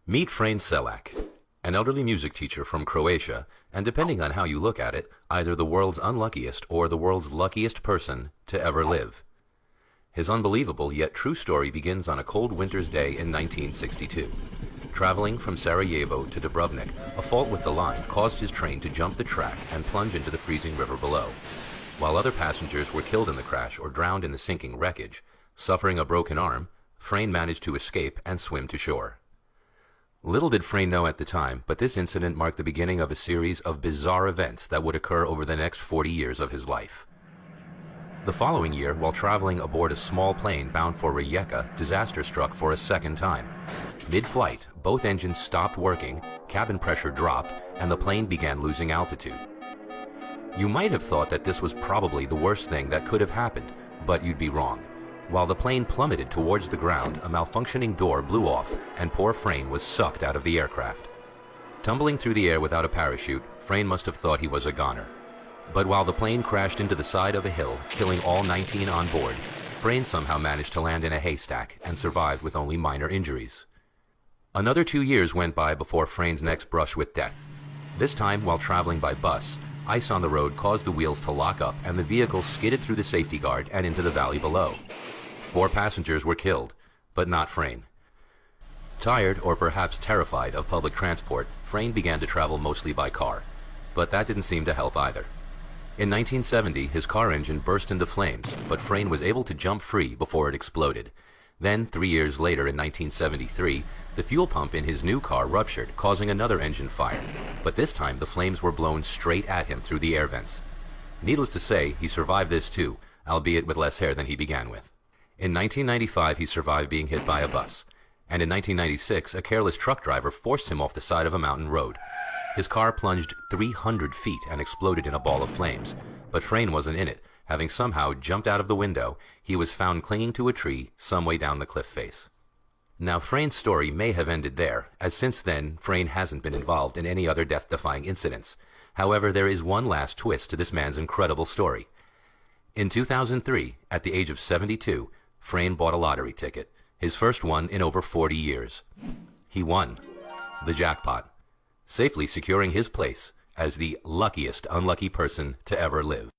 Meet Frane Selak, an elderly music teacher from Croatia, and depending on how you look at it, either the world's unluckiest or the world's luckiest person to ever live. His unbelievable yet true story begins on a cold winter's day in 1962. Traveling from Sarajevo to Dubrovnik, a fault with the line caused his train to jump the track and plunge into the freezing river below. While other passengers were killed in the crash or drowned in the sinking wreckage, suffering a broken arm, Frane managed to escape and swim to shore. Little did Frane know at the time, but this incident marked the beginning of a series of bizarre events that would occur over the next 40 years of his life. The following year, while traveling aboard a small plane bound for Rijeka, disaster struck for a second time. Mid-flight, both engines stopped working, cabin pressure dropped, and the plane began losing altitude. You might have thought that this was probably the worst thing that could have happened, but you'd be wrong. While the plane plummeted towards the ground, a malfunctioning door blew off, and poor Frane was sucked out of the aircraft. Tumbling through the air without a parachute, Frane must have thought he was a goner. But while the plane crashed into the side of a hill, killing all 19 on board, Frane somehow managed to land in a haystack and survived with only minor injuries. Another 2 years went by before Frane's next brush with death. This time, while traveling by bus, ice on the road caused the wheels to lock up and the vehicle skidded through the safety guard and into the valley below. 4 passengers were killed, but not Frane. Tired, or perhaps terrified, of public transport, Frane began to travel mostly by car. But that didn't seem to help either. In 1970, his car engine burst into flames, but Frane was able to jump free before it exploded. Then, 3 years later in 1973, the fuel pump in his new car ruptured, causing another engine fire. But this time, the flames were blown straight at him through the air vents. Needless to say, he survived this too, albeit with less hair than he began with. In 1995, he survived being hit by a bus. And in 1996, a careless truck driver forced him off the side of a mountain road. His car plunged 300 feet and exploded in a ball of flames. But Frane wasn't in it. Having somehow jumped out of the window, he was found clinging to a tree some way down the cliff face. Now, Frane's story may have ended there, as since then, Frane hasn't been involved in any other death-defying incidents. However, there is one last twist to this man's incredible story. In 2003, at the age of 72, Frane bought a lottery ticket, his first one in over 40 years. He won the jackpot, safely securing his place as the luckiest unlucky person to ever live.